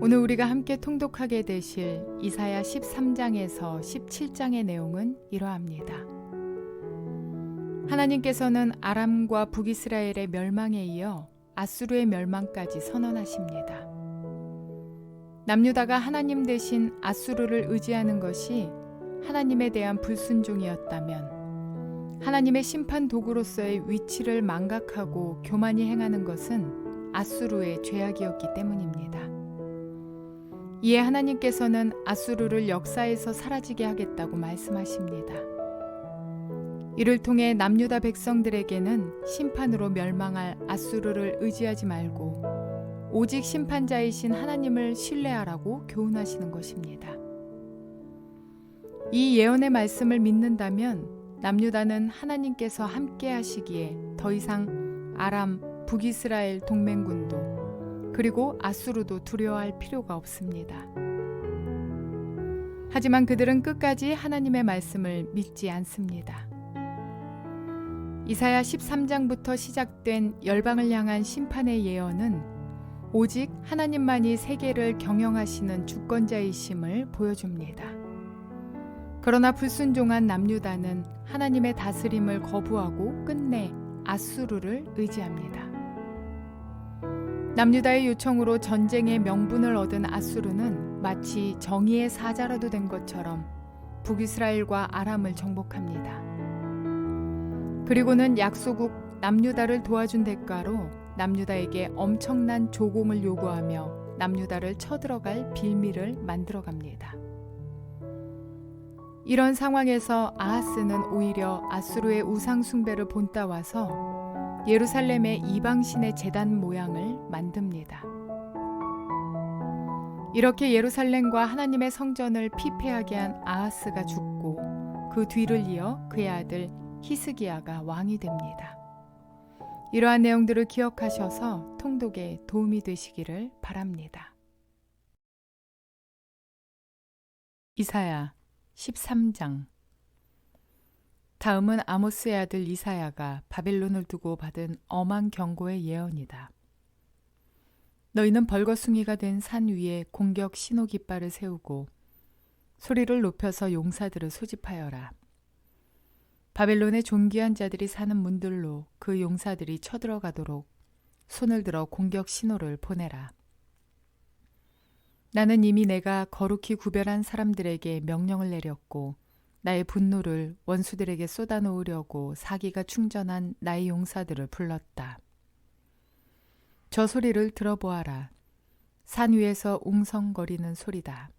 오늘 우리가 함께 통독하게 되실 이사야 13장에서 17장의 내용은 이러합니다. 하나님께서는 아람과 북이스라엘의 멸망에 이어 아수르의 멸망까지 선언하십니다. 남유다가 하나님 대신 아수르를 의지하는 것이 하나님에 대한 불순종이었다면 하나님의 심판 도구로서의 위치를 망각하고 교만히 행하는 것은 아수르의 죄악이었기 때문입니다. 이에 하나님께서는 아수르를 역사에서 사라지게 하겠다고 말씀하십니다. 이를 통해 남유다 백성들에게는 심판으로 멸망할 아수르를 의지하지 말고 오직 심판자이신 하나님을 신뢰하라고 교훈하시는 것입니다. 이 예언의 말씀을 믿는다면 남유다는 하나님께서 함께 하시기에 더 이상 아람, 북이스라엘 동맹군도 그리고 아수르도 두려워할 필요가 없습니다. 하지만 그들은 끝까지 하나님의 말씀을 믿지 않습니다. 이사야 13장부터 시작된 열방을 향한 심판의 예언은 오직 하나님만이 세계를 경영하시는 주권자이심을 보여줍니다. 그러나 불순종한 남유다는 하나님의 다스림을 거부하고 끝내 아수르를 의지합니다. 남유다의 요청으로 전쟁의 명분을 얻은 아수르는 마치 정의의 사자라도 된 것처럼 북이스라엘과 아람을 정복합니다. 그리고는 약소국 남유다를 도와준 대가로 남유다에게 엄청난 조공을 요구하며 남유다를 쳐들어갈 빌미를 만들어갑니다. 이런 상황에서 아하스는 오히려 아수르의 우상 숭배를 본따와서 예루살렘의 이방신의 제단 모양을 만듭니다. 이렇게 예루살렘과 하나님의 성전을 피폐하게 한 아하스가 죽고 그 뒤를 이어 그의 아들 히스기야가 왕이 됩니다. 이러한 내용들을 기억하셔서 통독에 도움이 되시기를 바랍니다. 이사야 13장. 다음은 아모스의 아들 이사야가 바벨론을 두고 받은 엄한 경고의 예언이다. 너희는 벌거숭이가 된 산 위에 공격 신호 깃발을 세우고 소리를 높여서 용사들을 소집하여라. 바벨론의 존귀한 자들이 사는 문들로 그 용사들이 쳐들어가도록 손을 들어 공격 신호를 보내라. 나는 이미 내가 거룩히 구별한 사람들에게 명령을 내렸고 나의 분노를 원수들에게 쏟아놓으려고 사기가 충전한 나의 용사들을 불렀다. 저 소리를 들어보아라. 산 위에서 웅성거리는 소리다.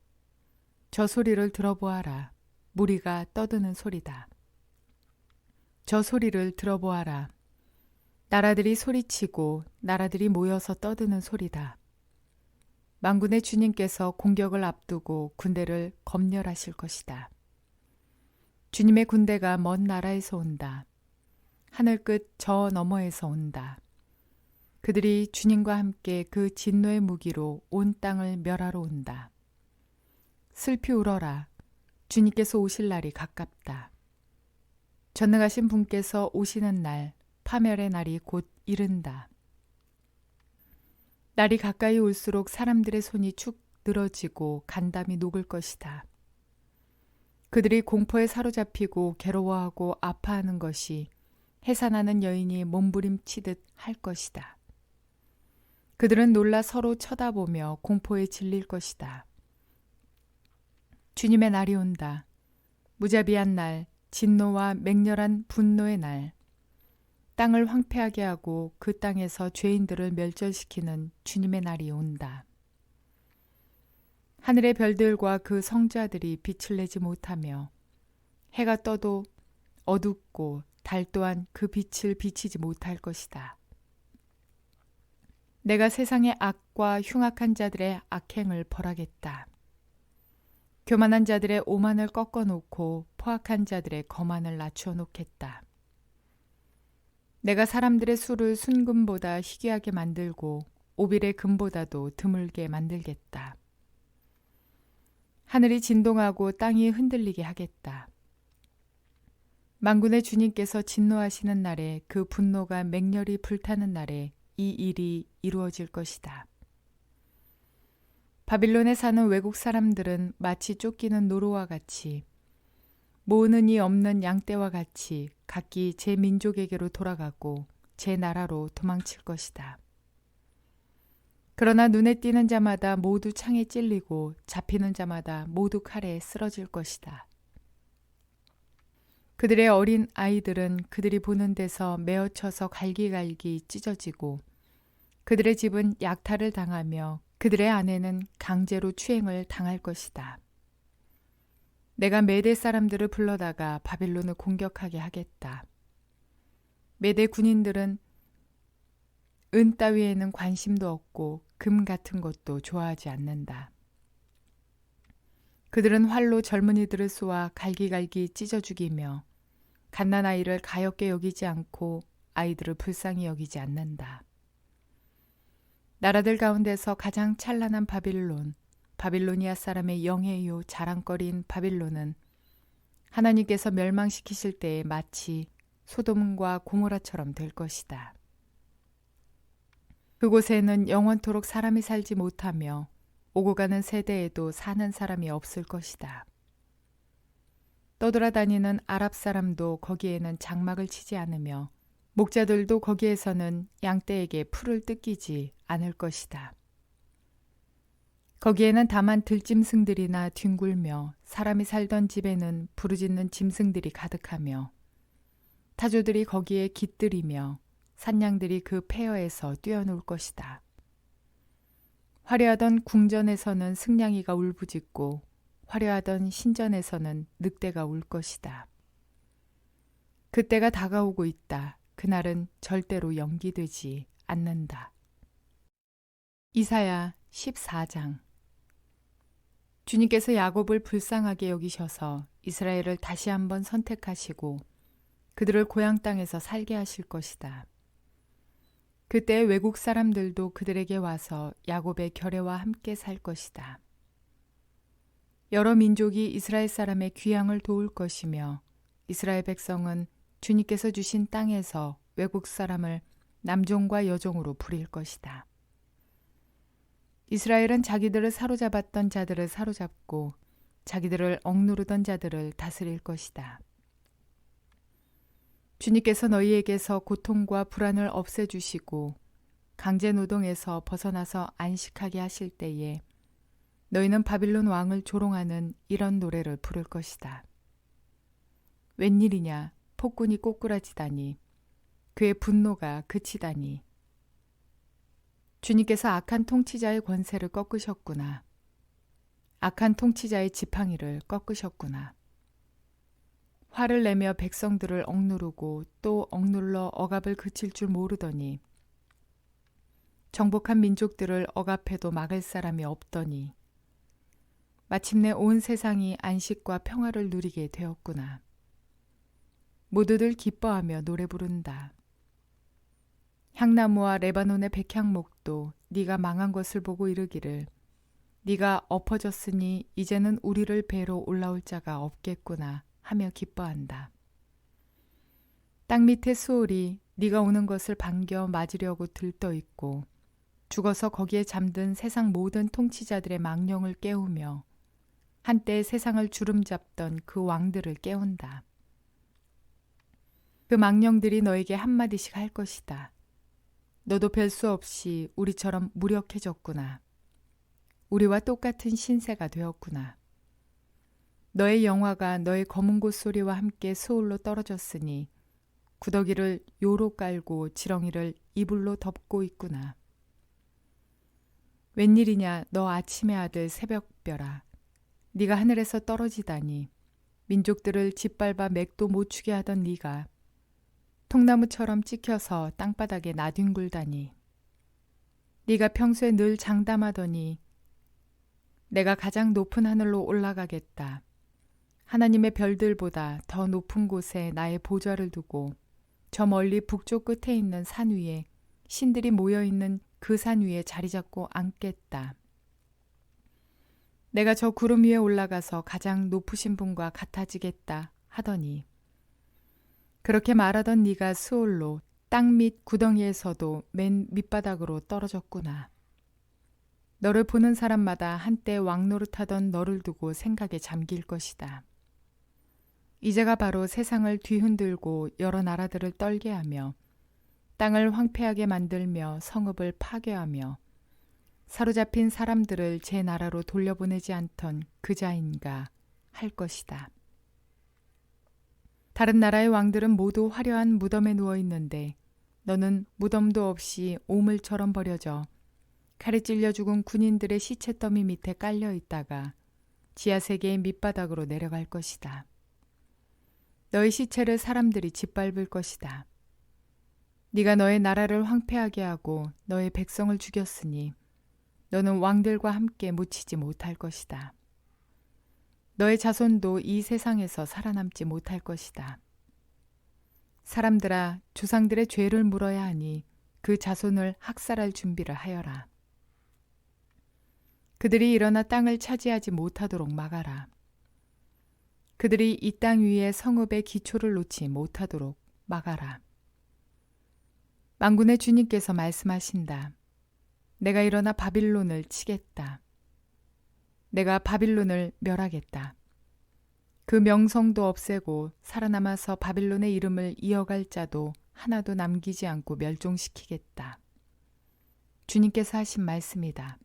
저 소리를 들어보아라. 무리가 떠드는 소리다. 저 소리를 들어보아라. 나라들이 소리치고 나라들이 모여서 떠드는 소리다. 만군의 주님께서 공격을 앞두고 군대를 검열하실 것이다. 주님의 군대가 먼 나라에서 온다. 하늘 끝 저 너머에서 온다. 그들이 주님과 함께 그 진노의 무기로 온 땅을 멸하러 온다. 슬피 울어라. 주님께서 오실 날이 가깝다. 전능하신 분께서 오시는 날, 파멸의 날이 곧 이른다. 날이 가까이 올수록 사람들의 손이 축 늘어지고 간담이 녹을 것이다. 그들이 공포에 사로잡히고 괴로워하고 아파하는 것이 해산하는 여인이 몸부림치듯 할 것이다. 그들은 놀라 서로 쳐다보며 공포에 질릴 것이다. 주님의 날이 온다. 무자비한 날, 진노와 맹렬한 분노의 날. 땅을 황폐하게 하고 그 땅에서 죄인들을 멸절시키는 주님의 날이 온다. 하늘의 별들과 그 성자들이 빛을 내지 못하며 해가 떠도 어둡고 달 또한 그 빛을 비치지 못할 것이다. 내가 세상의 악과 흉악한 자들의 악행을 벌하겠다. 교만한 자들의 오만을 꺾어놓고 포악한 자들의 거만을 낮추어 놓겠다. 내가 사람들의 수를 순금보다 희귀하게 만들고 오빌의 금보다도 드물게 만들겠다. 하늘이 진동하고 땅이 흔들리게 하겠다. 만군의 주님께서 진노하시는 날에 그 분노가 맹렬히 불타는 날에 이 일이 이루어질 것이다. 바빌론에 사는 외국 사람들은 마치 쫓기는 노루와 같이 모으는 이 없는 양떼와 같이 각기 제 민족에게로 돌아가고 제 나라로 도망칠 것이다. 그러나 눈에 띄는 자마다 모두 창에 찔리고 잡히는 자마다 모두 칼에 쓰러질 것이다. 그들의 어린 아이들은 그들이 보는 데서 메어쳐서 갈기갈기 찢어지고 그들의 집은 약탈을 당하며 그들의 아내는 강제로 추행을 당할 것이다. 내가 메대 사람들을 불러다가 바빌론을 공격하게 하겠다. 메대 군인들은 은 따위에는 관심도 없고 금 같은 것도 좋아하지 않는다. 그들은 활로 젊은이들을 쏘아 갈기갈기 찢어 죽이며 갓난아이를 가엾게 여기지 않고 아이들을 불쌍히 여기지 않는다. 나라들 가운데서 가장 찬란한 바빌론, 바빌로니아 사람의 영예요 자랑거리인 바빌론은 하나님께서 멸망시키실 때에 마치 소돔과 고모라처럼 될 것이다. 그곳에는 영원토록 사람이 살지 못하며 오고 가는 세대에도 사는 사람이 없을 것이다. 떠돌아다니는 아랍 사람도 거기에는 장막을 치지 않으며 목자들도 거기에서는 양떼에게 풀을 뜯기지 않을 것이다. 거기에는 다만 들짐승들이나 뒹굴며 사람이 살던 집에는 부르짖는 짐승들이 가득하며 타조들이 거기에 깃들이며 산양들이 그 폐허에서 뛰어놀 것이다. 화려하던 궁전에서는 승냥이가 울부짖고 화려하던 신전에서는 늑대가 울 것이다. 그때가 다가오고 있다. 그날은 절대로 연기되지 않는다. 이사야 14장. 주님께서 야곱을 불쌍하게 여기셔서 이스라엘을 다시 한번 선택하시고 그들을 고향 땅에서 살게 하실 것이다. 그때 외국 사람들도 그들에게 와서 야곱의 결례와 함께 살 것이다. 여러 민족이 이스라엘 사람의 귀향을 도울 것이며 이스라엘 백성은 주님께서 주신 땅에서 외국 사람을 남종과 여종으로 부릴 것이다. 이스라엘은 자기들을 사로잡았던 자들을 사로잡고 자기들을 억누르던 자들을 다스릴 것이다. 주님께서 너희에게서 고통과 불안을 없애주시고 강제 노동에서 벗어나서 안식하게 하실 때에 너희는 바빌론 왕을 조롱하는 이런 노래를 부를 것이다. 웬일이냐, 폭군이 꼬꾸라지다니, 그의 분노가 그치다니. 주님께서 악한 통치자의 권세를 꺾으셨구나. 악한 통치자의 지팡이를 꺾으셨구나. 화를 내며 백성들을 억누르고 또 억눌러 억압을 그칠 줄 모르더니 정복한 민족들을 억압해도 막을 사람이 없더니 마침내 온 세상이 안식과 평화를 누리게 되었구나. 모두들 기뻐하며 노래 부른다. 향나무와 레바논의 백향목도 네가 망한 것을 보고 이르기를 네가 엎어졌으니 이제는 우리를 베러 올라올 자가 없겠구나 하며 기뻐한다. 땅 밑의 수월이 네가 오는 것을 반겨 맞으려고 들떠 있고 죽어서 거기에 잠든 세상 모든 통치자들의 망령을 깨우며 한때 세상을 주름잡던 그 왕들을 깨운다. 그 망령들이 너에게 한마디씩 할 것이다. 너도 별 수 없이 우리처럼 무력해졌구나. 우리와 똑같은 신세가 되었구나. 너의 영화가 너의 검은 곳 소리와 함께 스올로 떨어졌으니 구더기를 요로 깔고 지렁이를 이불로 덮고 있구나. 웬일이냐 너 아침의 아들 새벽별아. 네가 하늘에서 떨어지다니 민족들을 짓밟아 맥도 못 추게 하던 네가 통나무처럼 찍혀서 땅바닥에 나뒹굴다니. 네가 평소에 늘 장담하더니 내가 가장 높은 하늘로 올라가겠다. 하나님의 별들보다 더 높은 곳에 나의 보좌를 두고 저 멀리 북쪽 끝에 있는 산 위에 신들이 모여있는 그 산 위에 자리 잡고 앉겠다. 내가 저 구름 위에 올라가서 가장 높으신 분과 같아지겠다 하더니 그렇게 말하던 네가 스올로 땅 밑 구덩이에서도 맨 밑바닥으로 떨어졌구나. 너를 보는 사람마다 한때 왕노릇하던 너를 두고 생각에 잠길 것이다. 이제가 바로 세상을 뒤흔들고 여러 나라들을 떨게 하며 땅을 황폐하게 만들며 성읍을 파괴하며 사로잡힌 사람들을 제 나라로 돌려보내지 않던 그자인가 할 것이다. 다른 나라의 왕들은 모두 화려한 무덤에 누워 있는데 너는 무덤도 없이 오물처럼 버려져 칼에 찔려 죽은 군인들의 시체 더미 밑에 깔려 있다가 지하세계의 밑바닥으로 내려갈 것이다. 너의 시체를 사람들이 짓밟을 것이다. 네가 너의 나라를 황폐하게 하고 너의 백성을 죽였으니 너는 왕들과 함께 묻히지 못할 것이다. 너의 자손도 이 세상에서 살아남지 못할 것이다. 사람들아, 조상들의 죄를 물어야 하니 그 자손을 학살할 준비를 하여라. 그들이 일어나 땅을 차지하지 못하도록 막아라. 그들이 이 땅 위에 성읍의 기초를 놓지 못하도록 막아라. 만군의 주님께서 말씀하신다. 내가 일어나 바빌론을 치겠다. 내가 바빌론을 멸하겠다. 그 명성도 없애고 살아남아서 바빌론의 이름을 이어갈 자도 하나도 남기지 않고 멸종시키겠다. 주님께서 하신 말씀이다.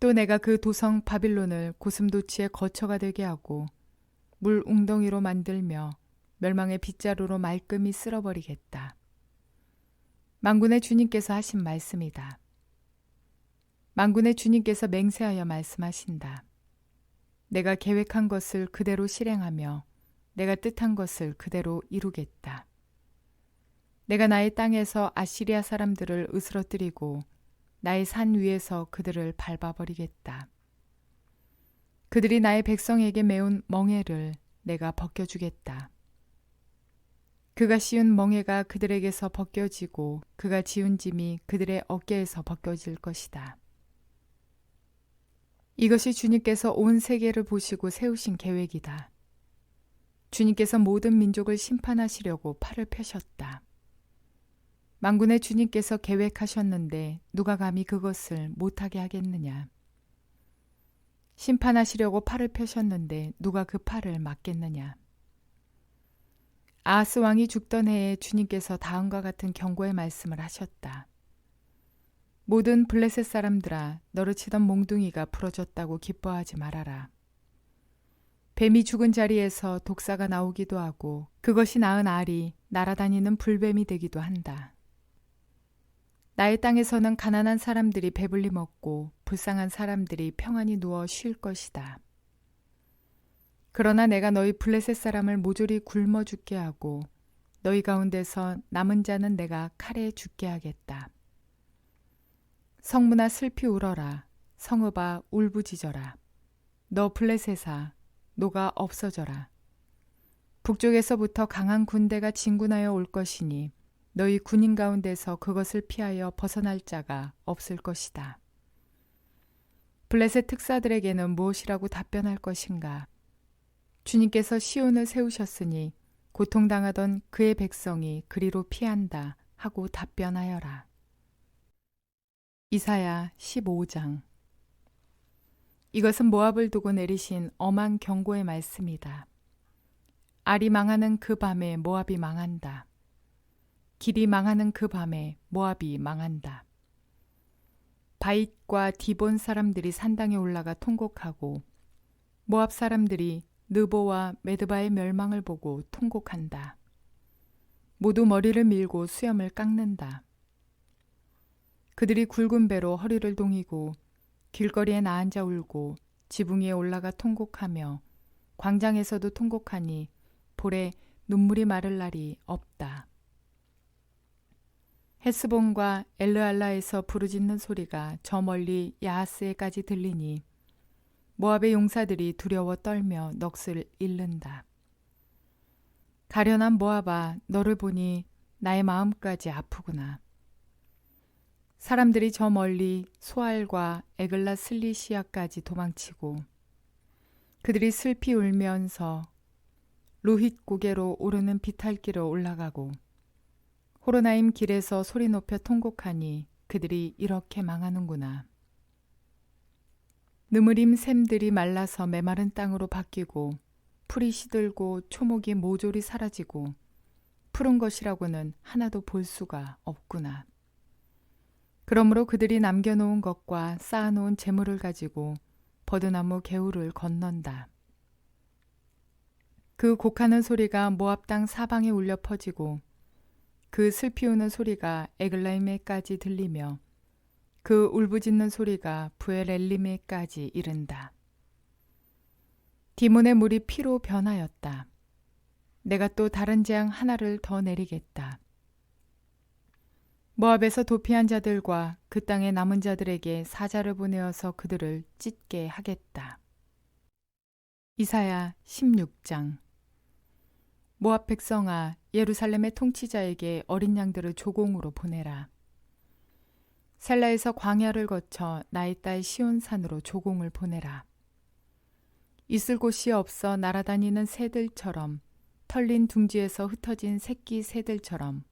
또 내가 그 도성 바빌론을 고슴도치의 거처가 되게 하고 물 웅덩이로 만들며 멸망의 빗자루로 말끔히 쓸어버리겠다. 만군의 주님께서 하신 말씀이다. 만군의 주님께서 맹세하여 말씀하신다. 내가 계획한 것을 그대로 실행하며 내가 뜻한 것을 그대로 이루겠다. 내가 나의 땅에서 아시리아 사람들을 으스러뜨리고 나의 산 위에서 그들을 밟아버리겠다. 그들이 나의 백성에게 메운 멍에를 내가 벗겨주겠다. 그가 씌운 멍에가 그들에게서 벗겨지고 그가 지은 짐이 그들의 어깨에서 벗겨질 것이다. 이것이 주님께서 온 세계를 보시고 세우신 계획이다. 주님께서 모든 민족을 심판하시려고 팔을 펴셨다. 만군의 주님께서 계획하셨는데 누가 감히 그것을 못하게 하겠느냐. 심판하시려고 팔을 펴셨는데 누가 그 팔을 막겠느냐. 아하스 왕이 죽던 해에 주님께서 다음과 같은 경고의 말씀을 하셨다. 모든 블레셋 사람들아, 너를 치던 몽둥이가 부러졌다고 기뻐하지 말아라. 뱀이 죽은 자리에서 독사가 나오기도 하고 그것이 낳은 알이 날아다니는 불뱀이 되기도 한다. 나의 땅에서는 가난한 사람들이 배불리 먹고 불쌍한 사람들이 평안히 누워 쉴 것이다. 그러나 내가 너희 블레셋 사람을 모조리 굶어 죽게 하고 너희 가운데서 남은 자는 내가 칼에 죽게 하겠다. 성문아 슬피 울어라. 성읍아 울부짖어라. 너 블레셋아 노가 없어져라. 북쪽에서부터 강한 군대가 진군하여 올 것이니 너희 군인 가운데서 그것을 피하여 벗어날 자가 없을 것이다. 블레셋 특사들에게는 무엇이라고 답변할 것인가? 주님께서 시온을 세우셨으니 고통당하던 그의 백성이 그리로 피한다 하고 답변하여라. 이사야 15장. 이것은 모압을 두고 내리신 엄한 경고의 말씀이다. 알이 망하는 그 밤에 모압이 망한다. 길이 망하는 그 밤에 모압이 망한다. 바잇과 디본 사람들이 산당에 올라가 통곡하고 모압 사람들이 느보와 메드바의 멸망을 보고 통곡한다. 모두 머리를 밀고 수염을 깎는다. 그들이 굵은 배로 허리를 동이고 길거리에 나앉아 울고 지붕 위에 올라가 통곡하며 광장에서도 통곡하니 볼에 눈물이 마를 날이 없다. 헤스본과 엘르알라에서 부르짖는 소리가 저 멀리 야하스에까지 들리니 모압의 용사들이 두려워 떨며 넋을 잃는다. 가련한 모압아, 너를 보니 나의 마음까지 아프구나. 사람들이 저 멀리 소알과 에글라 슬리시아까지 도망치고 그들이 슬피 울면서 루힛 고개로 오르는 비탈길을 올라가고 호로나임 길에서 소리 높여 통곡하니 그들이 이렇게 망하는구나. 느무림 샘들이 말라서 메마른 땅으로 바뀌고 풀이 시들고 초목이 모조리 사라지고 푸른 것이라고는 하나도 볼 수가 없구나. 그러므로 그들이 남겨놓은 것과 쌓아놓은 재물을 가지고 버드나무 개울을 건넌다. 그 곡하는 소리가 모압 땅 사방에 울려 퍼지고 그 슬피 우는 소리가 에글라임에까지 들리며 그 울부짖는 소리가 부엘엘림에까지 이른다. 디몬의 물이 피로 변하였다. 내가 또 다른 재앙 하나를 더 내리겠다. 모압에서 도피한 자들과 그 땅의 남은 자들에게 사자를 보내어서 그들을 찢게 하겠다. 이사야 16장. 모압 백성아, 예루살렘의 통치자에게 어린 양들을 조공으로 보내라. 셀라에서 광야를 거쳐 나의 딸 시온산으로 조공을 보내라. 있을 곳이 없어 날아다니는 새들처럼, 털린 둥지에서 흩어진 새끼 새들처럼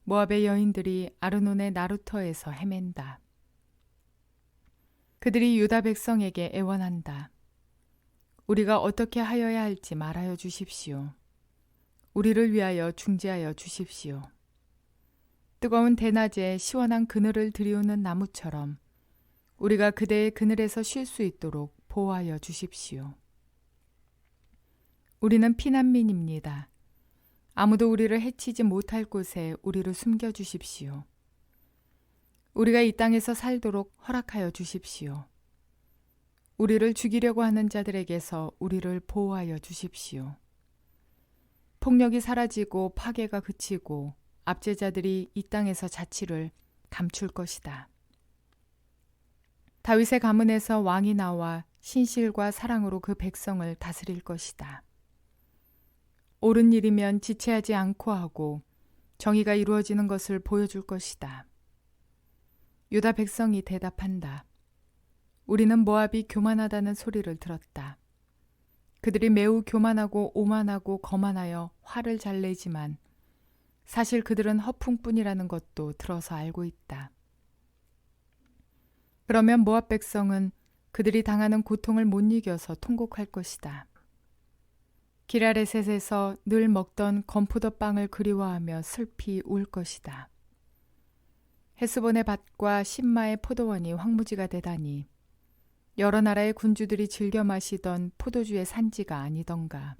모압의 여인들이 아르논의 나루터에서 헤맨다. 그들이 유다 백성에게 애원한다. 우리가 어떻게 하여야 할지 말하여 주십시오. 우리를 위하여 중재하여 주십시오. 뜨거운 대낮에 시원한 그늘을 들이우는 나무처럼 우리가 그대의 그늘에서 쉴 수 있도록 보호하여 주십시오. 우리는 피난민입니다. 아무도 우리를 해치지 못할 곳에 우리를 숨겨 주십시오. 우리가 이 땅에서 살도록 허락하여 주십시오. 우리를 죽이려고 하는 자들에게서 우리를 보호하여 주십시오. 폭력이 사라지고 파괴가 그치고 압제자들이 이 땅에서 자치를 감출 것이다. 다윗의 가문에서 왕이 나와 신실과 사랑으로 그 백성을 다스릴 것이다. 옳은 일이면 지체하지 않고 하고 정의가 이루어지는 것을 보여줄 것이다. 유다 백성이 대답한다. 우리는 모압이 교만하다는 소리를 들었다. 그들이 매우 교만하고 오만하고 거만하여 화를 잘 내지만 사실 그들은 허풍뿐이라는 것도 들어서 알고 있다. 그러면 모압 백성은 그들이 당하는 고통을 못 이겨서 통곡할 것이다. 기라레셋에서 늘 먹던 건포도빵을 그리워하며 슬피 울 것이다. 헤스본의 밭과 신마의 포도원이 황무지가 되다니 여러 나라의 군주들이 즐겨 마시던 포도주의 산지가 아니던가.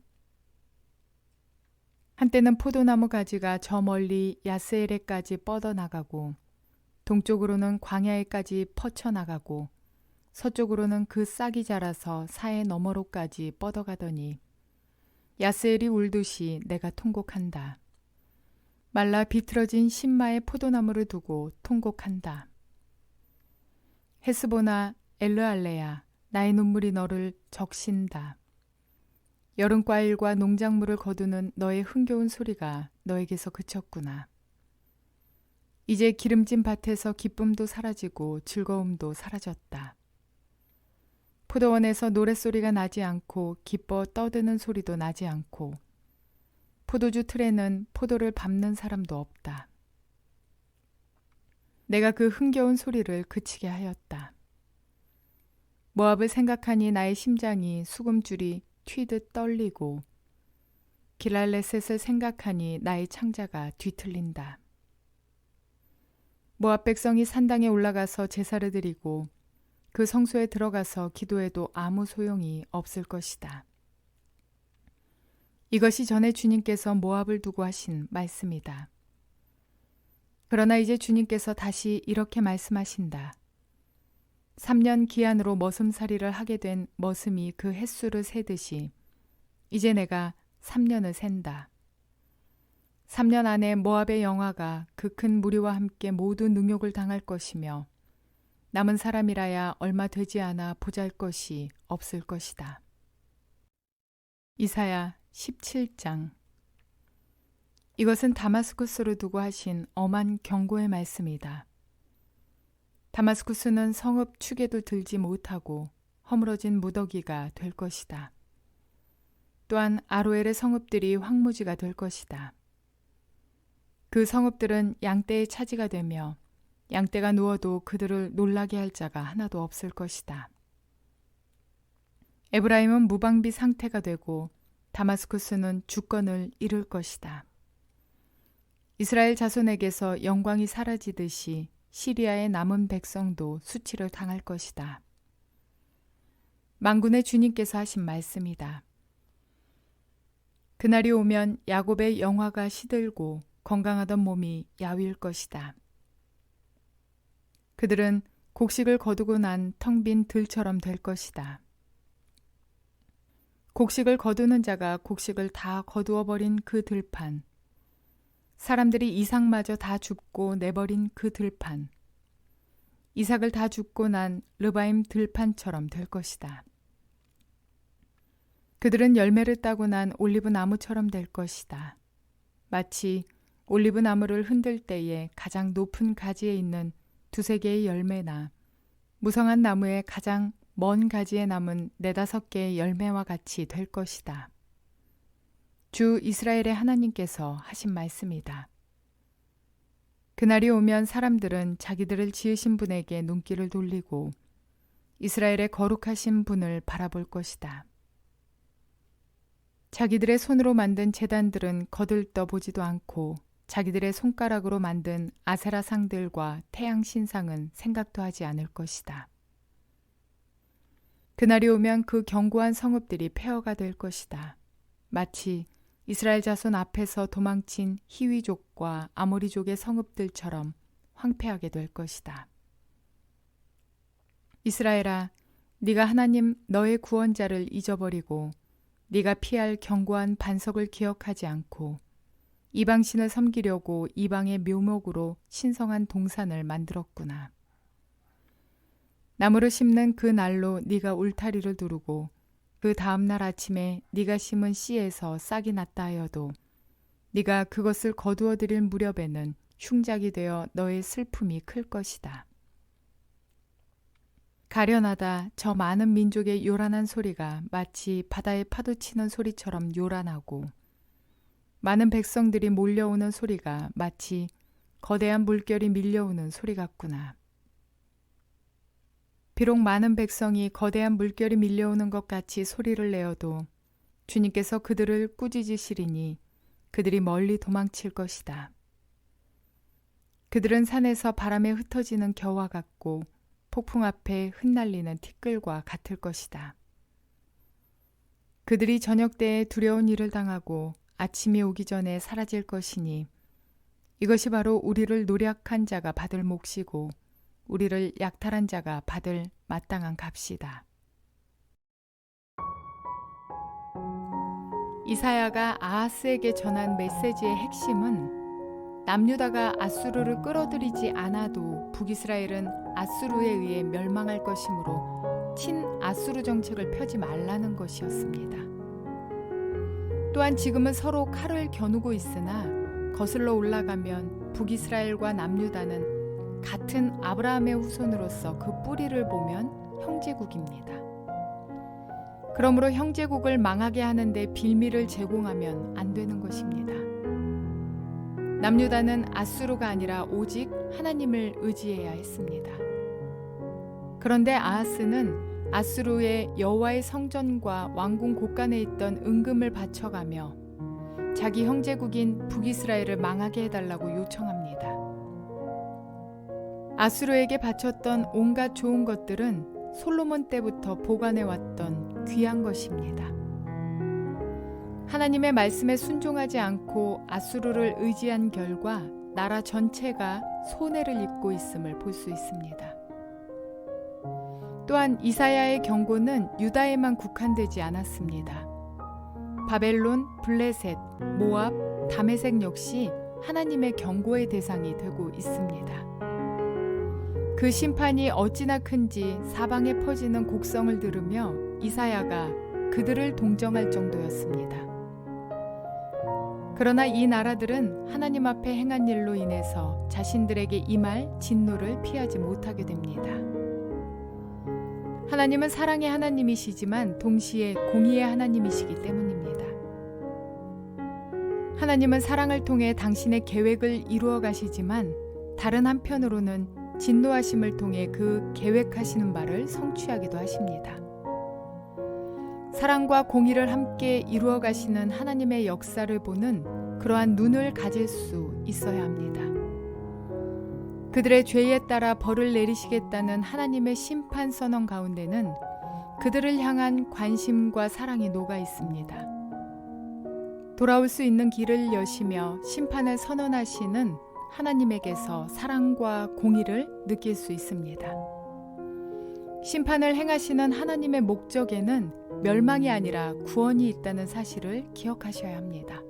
한때는 포도나무 가지가 저 멀리 야스엘에까지 뻗어나가고 동쪽으로는 광야에까지 퍼쳐나가고 서쪽으로는 그 싹이 자라서 사해 너머로까지 뻗어가더니 야스엘이 울듯이 내가 통곡한다. 말라 비틀어진 신마의 포도나무를 두고 통곡한다. 헤스보나 엘르알레야, 나의 눈물이 너를 적신다. 여름과일과 농작물을 거두는 너의 흥겨운 소리가 너에게서 그쳤구나. 이제 기름진 밭에서 기쁨도 사라지고 즐거움도 사라졌다. 포도원에서 노랫소리가 나지 않고 기뻐 떠드는 소리도 나지 않고 포도주 틀에는 포도를 밟는 사람도 없다. 내가 그 흥겨운 소리를 그치게 하였다. 모압을 생각하니 나의 심장이 수금줄이 튀듯 떨리고 길랄레셋을 생각하니 나의 창자가 뒤틀린다. 모압 백성이 산당에 올라가서 제사를 드리고 그 성소에 들어가서 기도해도 아무 소용이 없을 것이다. 이것이 전에 주님께서 모압을 두고 하신 말씀이다. 그러나 이제 주님께서 다시 이렇게 말씀하신다. 3년 기한으로 머슴살이를 하게 된 머슴이 그 횟수를 세듯이 이제 내가 3년을 센다. 3년 안에 모압의 영화가 그 큰 무리와 함께 모두 능욕을 당할 것이며 남은 사람이라야 얼마 되지 않아 보잘것이 없을 것이다. 이사야 17장. 이것은 다마스쿠스를 두고 하신 엄한 경고의 말씀이다. 다마스쿠스는 성읍 축에도 들지 못하고 허물어진 무더기가 될 것이다. 또한 아로엘의 성읍들이 황무지가 될 것이다. 그 성읍들은 양떼의 차지가 되며 양떼가 누워도 그들을 놀라게 할 자가 하나도 없을 것이다. 에브라임은 무방비 상태가 되고 다마스쿠스는 주권을 잃을 것이다. 이스라엘 자손에게서 영광이 사라지듯이 시리아의 남은 백성도 수치를 당할 것이다. 만군의 주님께서 하신 말씀이다. 그날이 오면 야곱의 영화가 시들고 건강하던 몸이 야위일 것이다. 그들은 곡식을 거두고 난 텅 빈 들처럼 될 것이다. 곡식을 거두는 자가 곡식을 다 거두어 버린 그 들판, 사람들이 이삭마저 다 줍고 내버린 그 들판, 이삭을 다 줍고 난 르바임 들판처럼 될 것이다. 그들은 열매를 따고 난 올리브 나무처럼 될 것이다. 마치 올리브 나무를 흔들 때에 가장 높은 가지에 있는 두세 개의 열매나 무성한 나무의 가장 먼 가지에 남은 네다섯 개의 열매와 같이 될 것이다. 주 이스라엘의 하나님께서 하신 말씀이다. 그날이 오면 사람들은 자기들을 지으신 분에게 눈길을 돌리고 이스라엘의 거룩하신 분을 바라볼 것이다. 자기들의 손으로 만든 제단들은 거들떠 보지도 않고 자기들의 손가락으로 만든 아세라 상들과 태양 신상은 생각도 하지 않을 것이다. 그날이 오면 그 견고한 성읍들이 폐허가 될 것이다. 마치 이스라엘 자손 앞에서 도망친 히위족과 아모리족의 성읍들처럼 황폐하게 될 것이다. 이스라엘아, 네가 하나님 너의 구원자를 잊어버리고 네가 피할 견고한 반석을 기억하지 않고 이방신을 섬기려고 이방의 묘목으로 신성한 동산을 만들었구나. 나무를 심는 그 날로 네가 울타리를 두르고 그 다음 날 아침에 네가 심은 씨에서 싹이 났다 하여도 네가 그것을 거두어 들일 무렵에는 흉작이 되어 너의 슬픔이 클 것이다. 가련하다 저 많은 민족의 요란한 소리가 마치 바다에 파도치는 소리처럼 요란하고 많은 백성들이 몰려오는 소리가 마치 거대한 물결이 밀려오는 소리 같구나. 비록 많은 백성이 거대한 물결이 밀려오는 것 같이 소리를 내어도 주님께서 그들을 꾸짖으시리니 그들이 멀리 도망칠 것이다. 그들은 산에서 바람에 흩어지는 겨와 같고 폭풍 앞에 흩날리는 티끌과 같을 것이다. 그들이 저녁 때에 두려운 일을 당하고 아침이 오기 전에 사라질 것이니 이것이 바로 우리를 노력한 자가 받을 몫이고 우리를 약탈한 자가 받을 마땅한 값이다. 이사야가 아하스에게 전한 메시지의 핵심은 남유다가 아수르를 끌어들이지 않아도 북이스라엘은 아수르에 의해 멸망할 것이므로 친아수르 정책을 펴지 말라는 것이었습니다. 또한 지금은 서로 칼을 겨누고 있으나 거슬러 올라가면 북이스라엘과 남유다는 같은 아브라함의 후손으로서 그 뿌리를 보면 형제국입니다. 그러므로 형제국을 망하게 하는데 빌미를 제공하면 안 되는 것입니다. 남유다는 아수르가 아니라 오직 하나님을 의지해야 했습니다. 그런데 아하스는 아수르의 여호와의 성전과 왕궁 곳간에 있던 은금을 바쳐가며 자기 형제국인 북이스라엘을 망하게 해달라고 요청합니다. 아수르에게 바쳤던 온갖 좋은 것들은 솔로몬 때부터 보관해왔던 귀한 것입니다. 하나님의 말씀에 순종하지 않고 아수르를 의지한 결과 나라 전체가 손해를 입고 있음을 볼 수 있습니다. 또한 이사야의 경고는 유다에만 국한되지 않았습니다. 바벨론, 블레셋, 모압, 다메섹 역시 하나님의 경고의 대상이 되고 있습니다. 그 심판이 어찌나 큰지 사방에 퍼지는 곡성을 들으며 이사야가 그들을 동정할 정도였습니다. 그러나 이 나라들은 하나님 앞에 행한 일로 인해서 자신들에게 임할 진노를 피하지 못하게 됩니다. 하나님은 사랑의 하나님이시지만 동시에 공의의 하나님이시기 때문입니다. 하나님은 사랑을 통해 당신의 계획을 이루어 가시지만 다른 한편으로는 진노하심을 통해 그 계획하시는 바를 성취하기도 하십니다. 사랑과 공의를 함께 이루어 가시는 하나님의 역사를 보는 그러한 눈을 가질 수 있어야 합니다. 그들의 죄에 따라 벌을 내리시겠다는 하나님의 심판 선언 가운데는 그들을 향한 관심과 사랑이 녹아 있습니다. 돌아올 수 있는 길을 여시며 심판을 선언하시는 하나님에게서 사랑과 공의를 느낄 수 있습니다. 심판을 행하시는 하나님의 목적에는 멸망이 아니라 구원이 있다는 사실을 기억하셔야 합니다.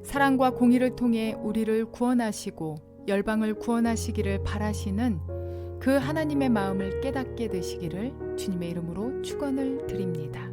사랑과 공의를 통해 우리를 구원하시고 열방을 구원하시기를 바라시는 그 하나님의 마음을 깨닫게 되시기를 주님의 이름으로 축원을 드립니다.